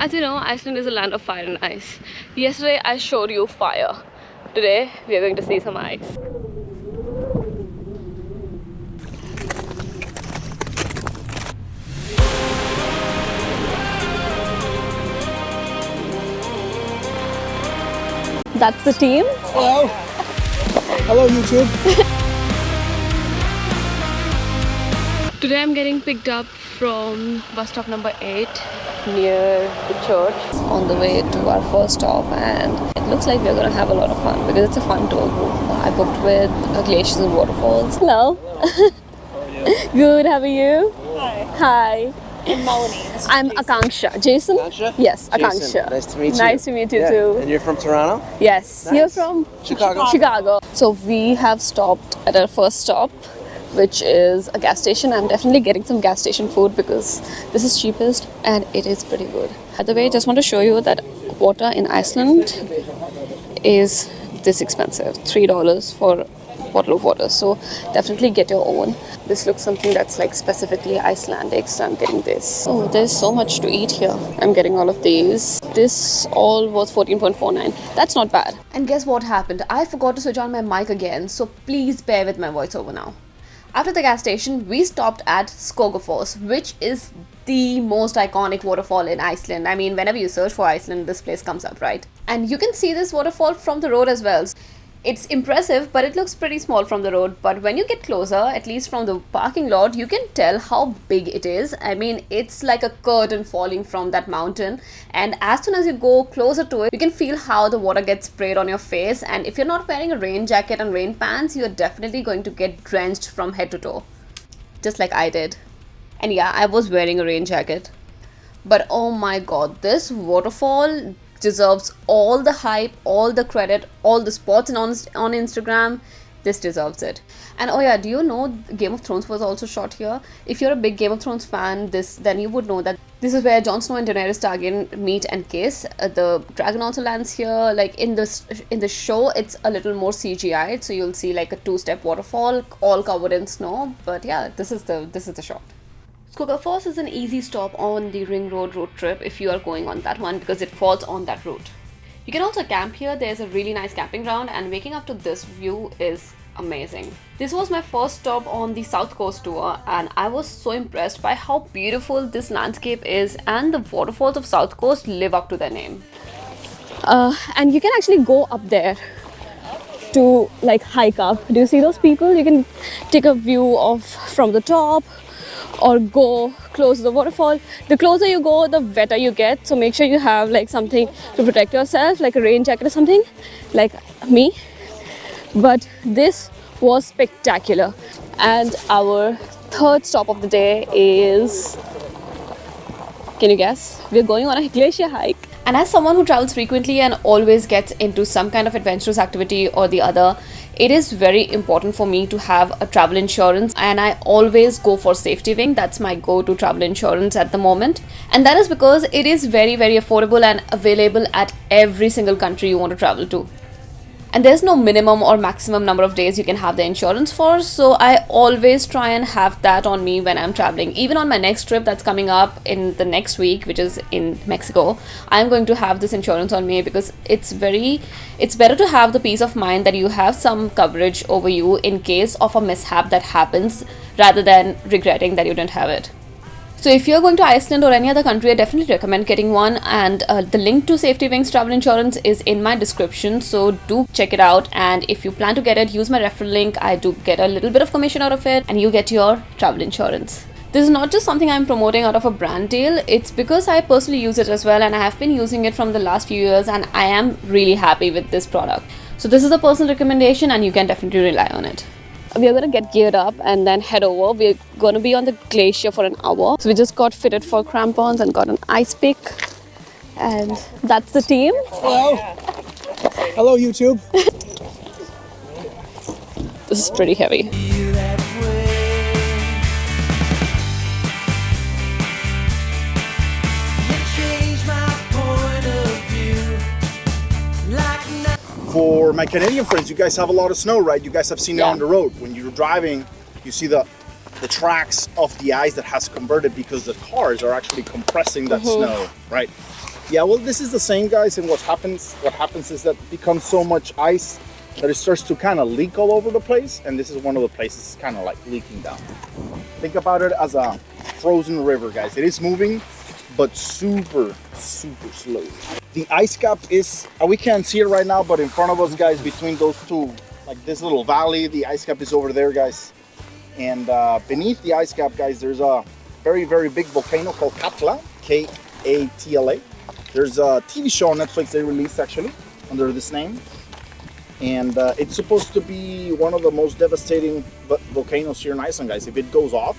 As you know, Iceland is a land of fire and ice. Yesterday I showed you fire. Today we are going to see some ice. That's the team. Hello. Hello, YouTube. Today I'm getting picked up from bus stop number 8 near the church on the way to our first stop, and it looks like we're gonna have a lot of fun because it's a fun tour group. I booked with Glaciers and Waterfalls. Hello. How are you? Good, how are you? Hi, Hi. I'm Melanie. I'm Akanksha. Jason? Akanksha? Yes, Jason, Akanksha. nice to meet you. Nice to meet you too. And you're from Toronto? Yes. Nice. You're from Chicago. Chicago. So we have stopped at our first stop, which is a gas station. I'm definitely getting some gas station food because this is cheapest and it is pretty good. By the way, I just want to show you that water in Iceland is this expensive. $3 for a bottle of water. So definitely get your own. This looks something that's like specifically Icelandic, so I'm getting this. Oh, there's so much to eat here. I'm getting all of these. This all was $14.49. That's not bad. And guess what happened? I forgot to switch on my mic again, so please bear with my voiceover now. After the gas station, we stopped at Skogaforce, which is the most iconic waterfall in Iceland. I mean, whenever you search for Iceland, this place comes up, right? And you can see this waterfall from the road as well. It's impressive, but it looks pretty small from the road. But when you get closer, at least from the parking lot, you can tell how big it is. I mean, it's like a curtain falling from that mountain. And as soon as you go closer to it, you can feel how the water gets sprayed on your face. And if you're not wearing a rain jacket and rain pants, you're definitely going to get drenched from head to toe. Just like I did. And yeah, I was wearing a rain jacket. But oh my god, this waterfall deserves all the hype, all the credit, all the spots on Instagram. This deserves it. And oh yeah, do you know Game of Thrones was also shot here? If you're a big Game of Thrones fan, then you would know that this is where Jon Snow and Daenerys Targaryen meet and kiss. The dragon also lands here. Like in the show, it's a little more CGI, so you'll see like a 2-step waterfall all covered in snow. But yeah, this is the shot. Skogaforce is an easy stop on the Ring Road road trip if you are going on that one because it falls on that route. You can also camp here. There's a really nice camping ground, and waking up to this view is amazing. This was my first stop on the South Coast tour, and I was so impressed by how beautiful this landscape is, and the waterfalls of South Coast live up to their name. And you can actually go up there to like hike up. Do you see those people? You can take a view of from the top or go close to the waterfall. The closer you go, the wetter you get, so make sure you have like something to protect yourself, like a rain jacket or something, like me. But this was spectacular. And our third stop of the day is, can you guess? We're going on a glacier hike. And as someone who travels frequently and always gets into some kind of adventurous activity or the other, it is very important for me to have a travel insurance, and I always go for Safety Wing. That's my go-to travel insurance at the moment. And that is because it is very, very affordable and available at every single country you want to travel to. And there's no minimum or maximum number of days you can have the insurance for, so I always try and have that on me when I'm traveling. Even on my next trip that's coming up in the next week, which is in Mexico, I'm going to have this insurance on me because it's better to have the peace of mind that you have some coverage over you in case of a mishap that happens rather than regretting that you didn't have it. So if you're going to Iceland or any other country, I definitely recommend getting one, and the link to Safety Wings travel insurance is in my description, so do check it out. And if you plan to get it, use my referral link. I do get a little bit of commission out of it, and you get your travel insurance. This is not just something I'm promoting out of a brand deal, it's because I personally use it as well, and I have been using it from the last few years, and I am really happy with this product. So this is a personal recommendation, and you can definitely rely on it. We are going to get geared up and then head over. We're going to be on the glacier for an hour. So we just got fitted for crampons and got an ice pick. And that's the team. Hello. Hello, YouTube. This is pretty heavy. For my Canadian friends, you guys have a lot of snow, right? You guys have seen it on the road. When you're driving, you see the tracks of the ice that has converted because the cars are actually compressing that snow, right? Yeah, well, this is the same, guys, and what happens is that it becomes so much ice that it starts to kind of leak all over the place, and this is one of the places kind of like leaking down. Think about it as a frozen river, guys. It is moving, but super slow. The ice cap is, we can't see it right now, but in front of us, guys, between those two, like this little valley, the ice cap is over there, guys. And beneath the ice cap, guys, there's a very big volcano called Katla, K-A-T-L-A. There's a TV show on Netflix they released actually under this name. And it's supposed to be one of the most devastating volcanoes here in Iceland, guys. If it goes off,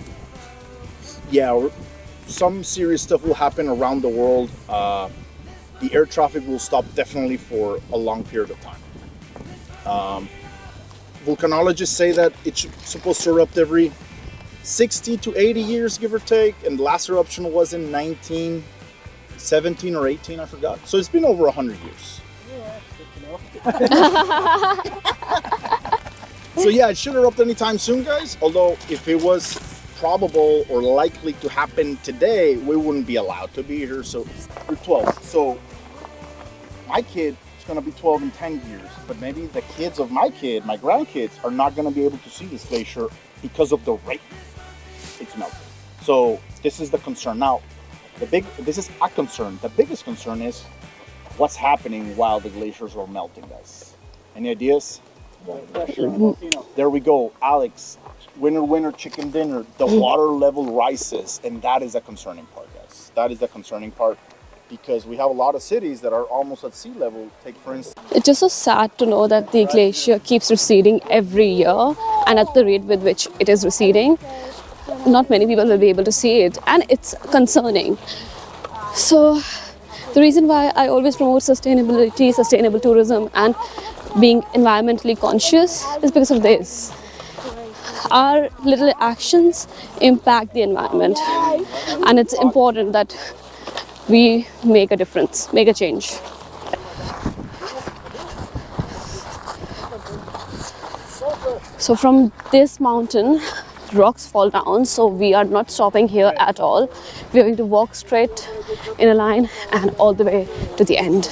yeah, some serious stuff will happen around the world. The air traffic will stop definitely for a long period of time. Volcanologists say that it's supposed to erupt every 60 to 80 years, give or take, and the last eruption was in 1917 or 18, I forgot. So it's been over 100 years. So yeah, it should erupt anytime soon, guys. Although if it was probable or likely to happen today, we wouldn't be allowed to be here. So we're 12. So my kid is going to be 12 in 10 years, but maybe the kids of my kid, my grandkids, are not going to be able to see this glacier because of the rate it's melting. So this is the concern. Now, this is a concern. The biggest concern is what's happening while the glaciers are melting, guys. Any ideas? There we go, Alex. Winner, chicken dinner. The water level rises, and that is the concerning part, guys. That is the concerning part, because we have a lot of cities that are almost at sea level. Take, for instance, It's just so sad to know that the glacier keeps receding every year, and at the rate with which it is receding, not many people will be able to see it, and it's concerning. So the reason why I always promote sustainability, sustainable tourism, and being environmentally conscious is because of this. Our little actions impact the environment, and it's important that we make a difference, make a change. So from this mountain, rocks fall down, so we are not stopping here at all. We're going to walk straight in a line and all the way to the end.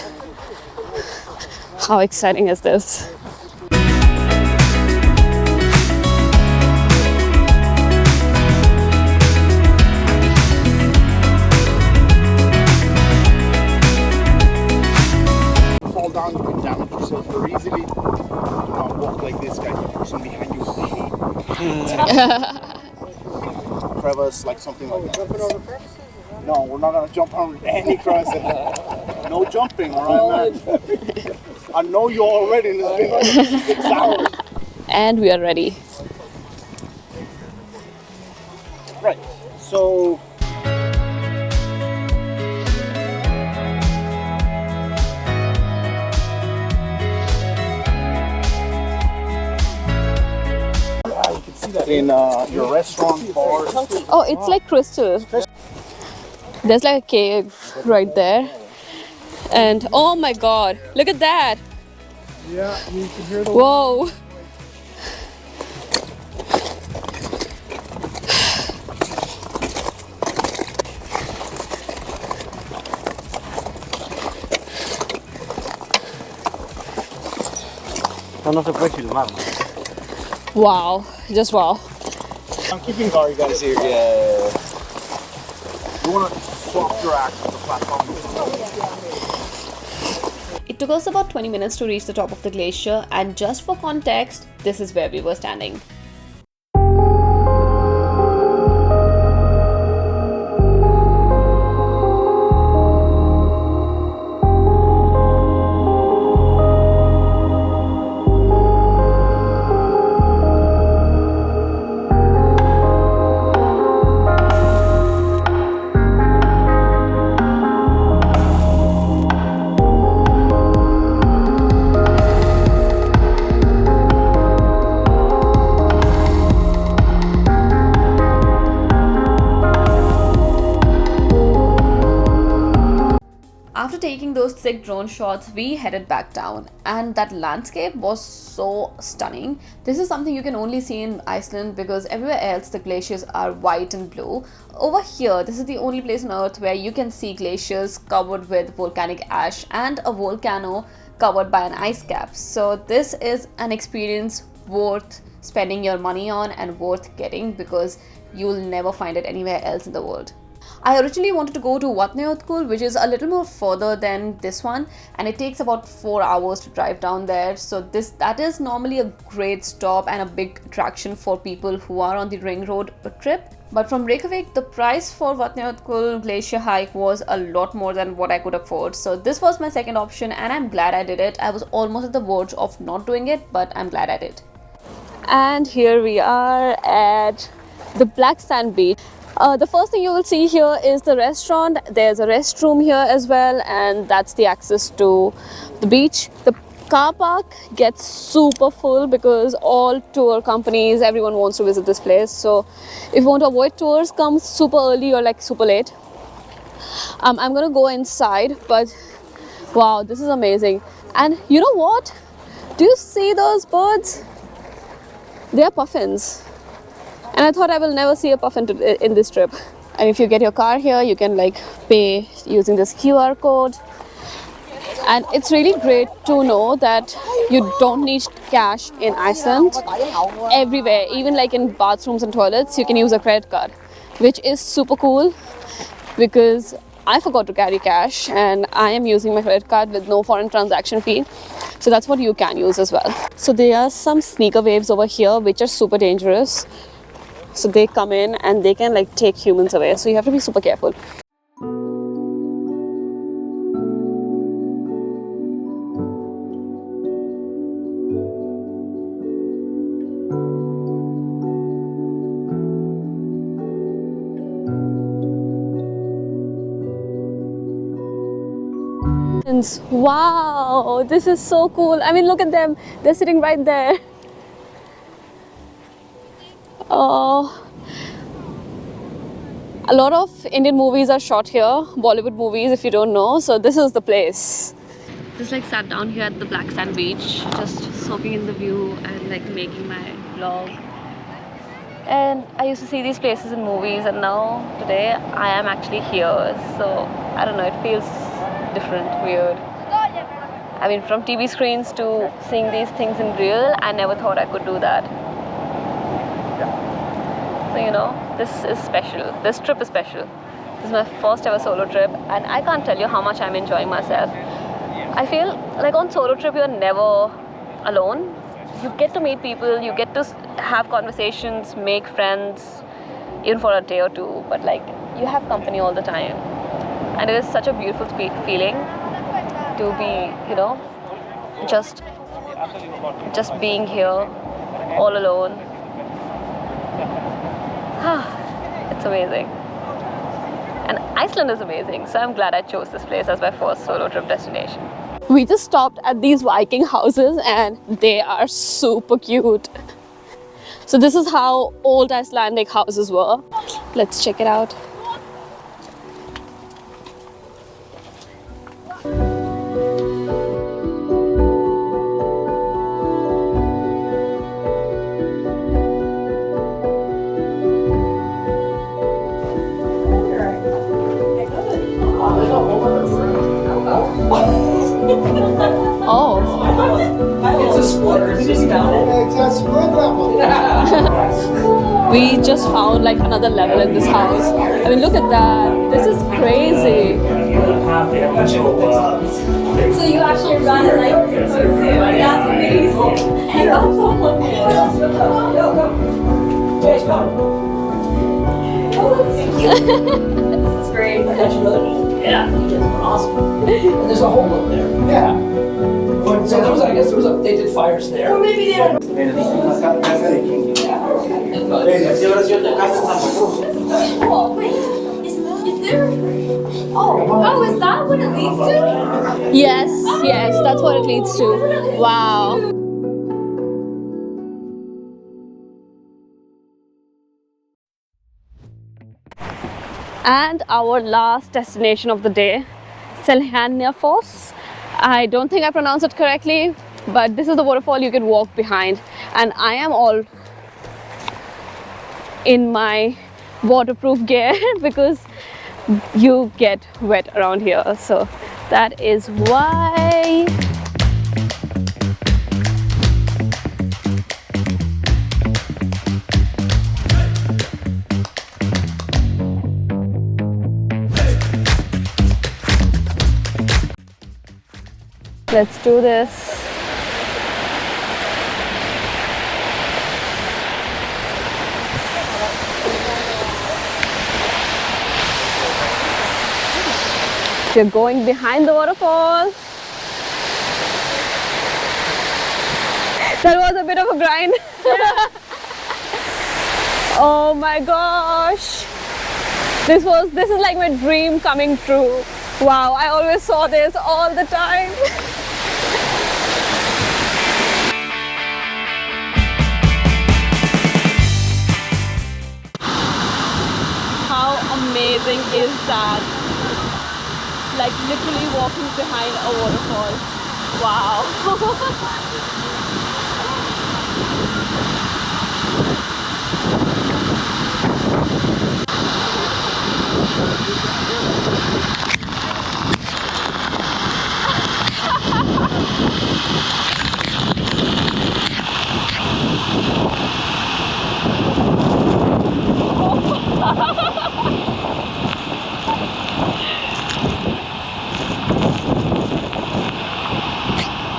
How exciting is this? fall down, you can damage yourself very easily. Do not walk like this, guys. The person behind you will crevice, like something like that. Jumping over crevices? No, we're not gonna jump on any crevices. No jumping, all right, man? I know you already, and it's been like 6 hours. And we are ready. Right, so you can see that in your restaurant, bars. Oh, it's like crystal. There's like a cave right there. And oh my god, look at that! Yeah, you can hear the Whoa! No se puede filmar. Wow, just wow. I'm keeping guard, you guys here. Yeah. You want to swap your axe with the platform? It took us about 20 minutes to reach the top of the glacier, and just for context, this is where we were standing. After taking those sick drone shots, we headed back down, and that landscape was so stunning. This is something you can only see in Iceland because everywhere else the glaciers are white and blue. Over here, this is the only place on earth where you can see glaciers covered with volcanic ash and a volcano covered by an ice cap. So this is an experience worth spending your money on and worth getting because you'll never find it anywhere else in the world. I originally wanted to go to Vatnajökull, which is a little more further than this one, and it takes about 4 hours to drive down there. So that is normally a great stop and a big attraction for people who are on the ring road trip. But from Reykjavik, the price for Vatnajökull glacier hike was a lot more than what I could afford. So this was my second option, and I'm glad I did it. I was almost at the verge of not doing it, but I'm glad I did. And here we are at the Black Sand Beach. The first thing you will see here is the restaurant. There's a restroom here as well, and that's the access to the beach. The car park gets super full because all tour companies, everyone wants to visit this place. So if you want to avoid tours, come super early or like super late. I'm gonna go inside, but wow, this is amazing. And you know what? Do you see those birds? They are puffins. And I thought I will never see a puffin in this trip. And if you get your car here, you can like pay using this QR code. And it's really great to know that you don't need cash in Iceland. Everywhere, even like in bathrooms and toilets, you can use a credit card, which is super cool because I forgot to carry cash and I am using my credit card with no foreign transaction fee. So that's what you can use as well. So there are some sneaker waves over here which are super dangerous. So they come in and they can like take humans away. So you have to be super careful. Wow, this is so cool. I mean, look at them. They're sitting right there. Oh, a lot of Indian movies are shot here, Bollywood movies if you don't know. So this is the place. Just like sat down here at the Black Sand Beach, just soaking in the view and like making my vlog. And I used to see these places in movies, and now today I am actually here. So I don't know, it feels different, weird. I mean, from TV screens to seeing these things in real, I never thought I could do that. So you know, this is special. This trip is special. This is my first ever solo trip, and I can't tell you how much I'm enjoying myself. I feel like on solo trip you're never alone. You get to meet people, you get to have conversations, make friends, even for a day or two, but like you have company all the time. And it is such a beautiful feeling to be, you know, just being here all alone. It's amazing. And Iceland is amazing, so I'm glad I chose this place as my first solo trip destination. We just stopped at these Viking houses and they are super cute. So this is how old Icelandic houses were. Let's check it out. Oh. It's a splitter. We just found like another level in this house. I mean, look at that. This is crazy. So you actually run it like you're supposed to. That's amazing. And that's so This is great. That's another one. Yeah, awesome. And there's a hole up there. Yeah. So there was, I guess, they did fires there. Or maybe they don't. Oh, wait. Is there? Oh, is that what it leads to? Yes, that's what it leads to. Wow. And our last destination of the day, Skogaforce. I don't think I pronounced it correctly, but this is the waterfall you can walk behind, and I am all in my waterproof gear because you get wet around here, so that is why. Let's do this. We're going behind the waterfall. That was a bit of a grind. Oh my gosh. This is like my dream coming true. Wow, I always saw this all the time. How amazing is that? Like literally walking behind a waterfall. Wow.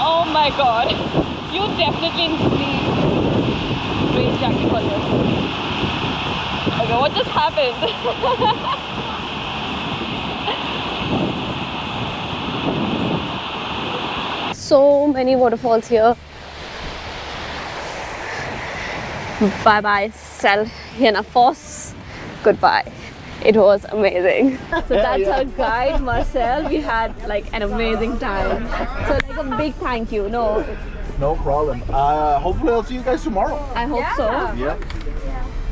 Oh my god, you definitely need rain jacket for this. Okay, what just happened? So many waterfalls here. Bye bye, Skogaforce. Goodbye. It was amazing. So that's our guide, Marcel. We had like an amazing time. So like a big thank you. No No problem. Hopefully I'll see you guys tomorrow. I hope so. Yeah.